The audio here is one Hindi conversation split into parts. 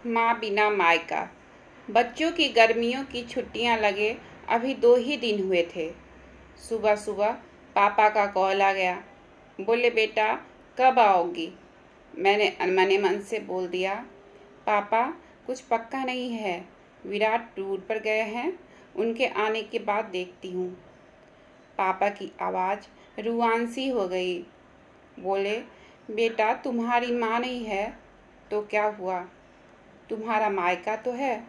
माँ बिना मायका। बच्चों की गर्मियों की छुट्टियां लगे अभी 2 ही दिन हुए थे। सुबह सुबह पापा का कॉल आ गया। बोले, बेटा कब आओगी? मैंने अनमने मन से बोल दिया, पापा कुछ पक्का नहीं है, विराट टूर पर गए हैं, उनके आने के बाद देखती हूँ। पापा की आवाज़ रुआंसी हो गई। बोले, बेटा तुम्हारी माँ नहीं है तो क्या हुआ? तुम्हारा मायका तो है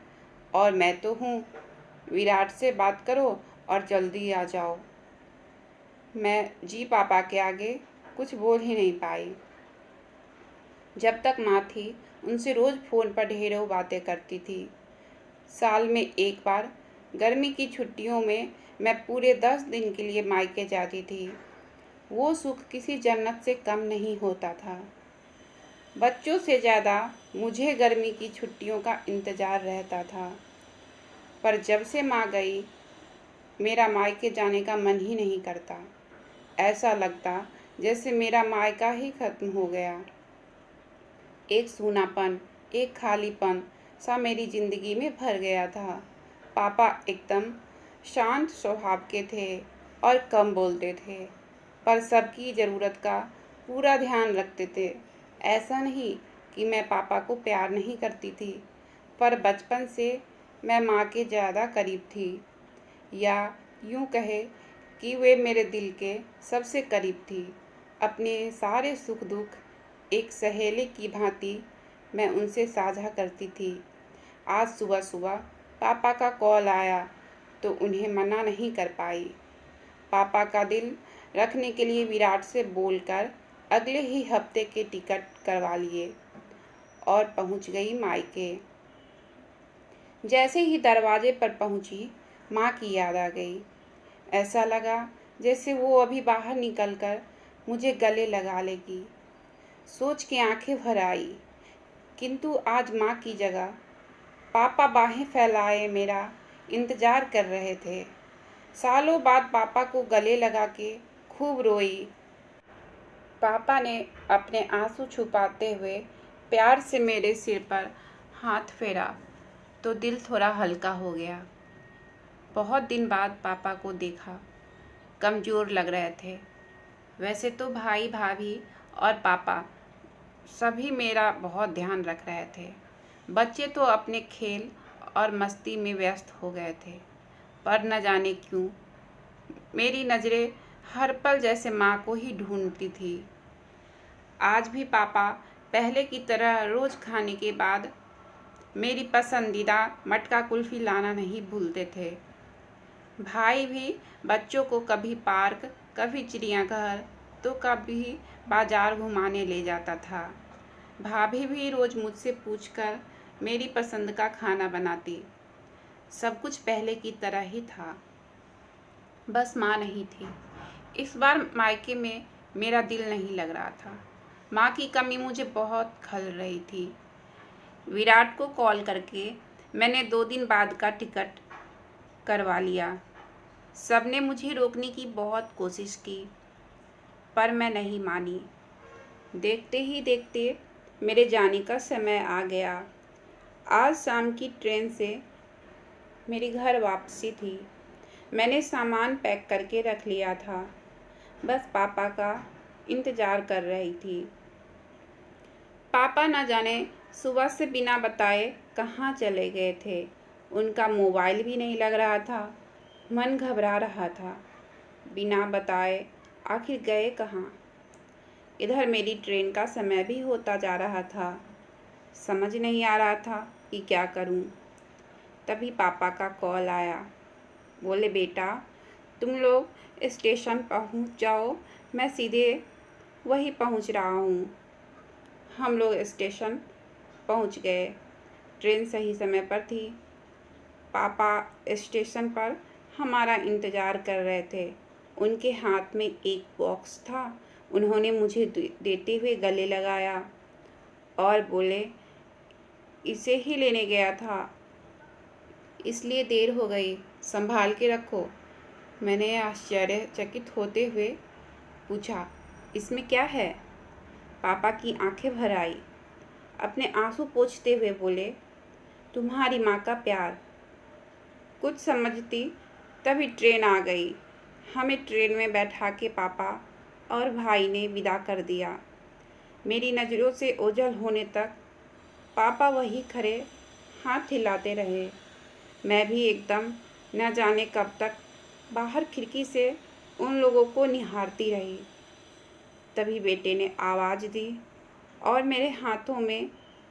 और मैं तो हूँ। विराट से बात करो और जल्दी आ जाओ। मैं जी पापा के आगे कुछ बोल ही नहीं पाई। जब तक माँ थी उनसे रोज़ फ़ोन पर ढेरों बातें करती थी। साल में एक बार गर्मी की छुट्टियों में मैं पूरे 10 दिन के लिए मायके जाती थी। वो सुख किसी जन्नत से कम नहीं होता था। बच्चों से ज़्यादा मुझे गर्मी की छुट्टियों का इंतज़ार रहता था। पर जब से माँ गई, मेरा मायके जाने का मन ही नहीं करता। ऐसा लगता जैसे मेरा मायका ही ख़त्म हो गया। एक सूनापन, एक खालीपन सा मेरी ज़िंदगी में भर गया था। पापा एकदम शांत स्वभाव के थे और कम बोलते थे, पर सबकी ज़रूरत का पूरा ध्यान रखते थे। ऐसा नहीं कि मैं पापा को प्यार नहीं करती थी, पर बचपन से मैं माँ के ज़्यादा करीब थी, या यूँ कहे कि वे मेरे दिल के सबसे करीब थी। अपने सारे सुख दुख एक सहेली की भांति मैं उनसे साझा करती थी। आज सुबह सुबह पापा का कॉल आया तो उन्हें मना नहीं कर पाई। पापा का दिल रखने के लिए विराट से बोलकर अगले ही हफ्ते के टिकट करवा लिए और पहुंच गई मायके। जैसे ही दरवाजे पर पहुंची, माँ की याद आ गई। ऐसा लगा जैसे वो अभी बाहर निकलकर मुझे गले लगा लेगी। सोच के आंखें भर आई, किंतु आज माँ की जगह पापा बाहें फैलाए मेरा इंतज़ार कर रहे थे। सालों बाद पापा को गले लगा के खूब रोई। पापा ने अपने आंसू छुपाते हुए प्यार से मेरे सिर पर हाथ फेरा तो दिल थोड़ा हल्का हो गया। बहुत दिन बाद पापा को देखा, कमज़ोर लग रहे थे। वैसे तो भाई भाभी और पापा सभी मेरा बहुत ध्यान रख रहे थे। बच्चे तो अपने खेल और मस्ती में व्यस्त हो गए थे, पर न जाने क्यों मेरी नज़रें हर पल जैसे माँ को ही ढूंढती थी। आज भी पापा पहले की तरह रोज़ खाने के बाद मेरी पसंदीदा मटका कुल्फ़ी लाना नहीं भूलते थे। भाई भी बच्चों को कभी पार्क, कभी चिड़ियाघर तो कभी बाजार घुमाने ले जाता था। भाभी भी रोज़ मुझसे पूछकर मेरी पसंद का खाना बनाती। सब कुछ पहले की तरह ही था, बस माँ नहीं थी। इस बार मायके में मेरा दिल नहीं लग रहा था। माँ की कमी मुझे बहुत खल रही थी। विराट को कॉल करके मैंने 2 दिन बाद का टिकट करवा लिया। सबने मुझे रोकने की बहुत कोशिश की, पर मैं नहीं मानी। देखते ही देखते मेरे जाने का समय आ गया। आज शाम की ट्रेन से मेरी घर वापसी थी। मैंने सामान पैक करके रख लिया था, बस पापा का इंतज़ार कर रही थी। पापा न जाने सुबह से बिना बताए कहाँ चले गए थे। उनका मोबाइल भी नहीं लग रहा था। मन घबरा रहा था। बिना बताए आखिर गए कहाँ? इधर मेरी ट्रेन का समय भी होता जा रहा था। समझ नहीं आ रहा था कि क्या करूं। तभी पापा का कॉल आया। बोले, बेटा तुम लोग स्टेशन पहुंच जाओ, मैं सीधे वहीं पहुंच रहा हूं। हम लोग स्टेशन पहुंच गए। ट्रेन सही समय पर थी। पापा स्टेशन पर हमारा इंतज़ार कर रहे थे। उनके हाथ में एक बॉक्स था। उन्होंने मुझे देते हुए गले लगाया और बोले, इसे ही लेने गया था, इसलिए देर हो गई, संभाल के रखो। मैंने आश्चर्यचकित होते हुए पूछा, इसमें क्या है? पापा की आंखें भर आई। अपने आंसू पोंछते हुए बोले, तुम्हारी माँ का प्यार। कुछ समझती तभी ट्रेन आ गई। हमें ट्रेन में बैठा के पापा और भाई ने विदा कर दिया। मेरी नज़रों से ओझल होने तक पापा वहीं खड़े हाथ हिलाते रहे। मैं भी एकदम न जाने कब तक बाहर खिड़की से उन लोगों को निहारती रही। तभी बेटे ने आवाज़ दी और मेरे हाथों में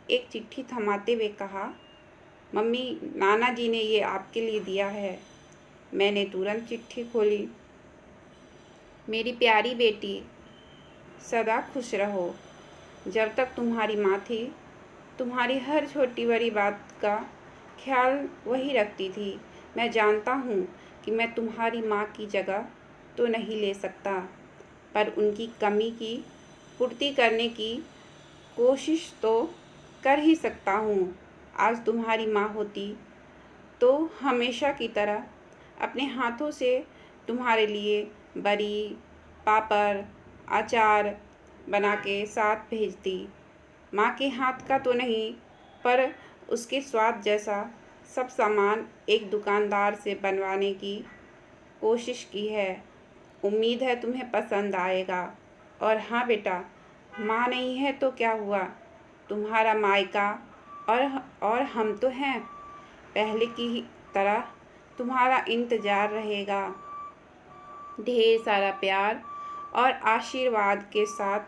एक चिट्ठी थमाते हुए कहा, मम्मी, नाना जी ने ये आपके लिए दिया है। मैंने तुरंत चिट्ठी खोली। मेरी प्यारी बेटी, सदा खुश रहो। जब तक तुम्हारी माँ थी, तुम्हारी हर छोटी बड़ी बात का ख्याल वही रखती थी। मैं जानता हूँ कि मैं तुम्हारी माँ की जगह तो नहीं ले सकता, पर उनकी कमी की पूर्ति करने की कोशिश तो कर ही सकता हूँ। आज तुम्हारी माँ होती तो हमेशा की तरह अपने हाथों से तुम्हारे लिए बड़ी, पापड़, अचार बना के साथ भेजती। माँ के हाथ का तो नहीं, पर उसके स्वाद जैसा सब सामान एक दुकानदार से बनवाने की कोशिश की है। उम्मीद है तुम्हें पसंद आएगा। और हाँ बेटा, माँ नहीं है तो क्या हुआ, तुम्हारा मायका और हम तो हैं। पहले की ही तरह तुम्हारा इंतज़ार रहेगा। ढेर सारा प्यार और आशीर्वाद के साथ,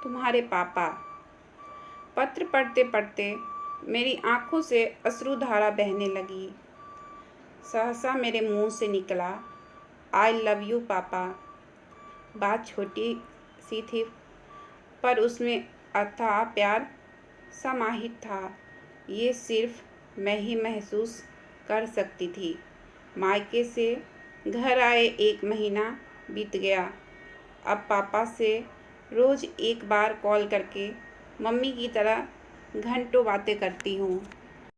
तुम्हारे पापा। पत्र पढ़ते पढ़ते मेरी आंखों से अश्रुधारा बहने लगी। सहसा मेरे मुंह से निकला, आई लव यू पापा। बात छोटी सी थी, पर उसमें अथाह प्यार समाहित था। ये सिर्फ मैं ही महसूस कर सकती थी। मायके से घर आए 1 महीना बीत गया। अब पापा से रोज़ एक बार कॉल करके मम्मी की तरह घंटों बातें करती हूँ।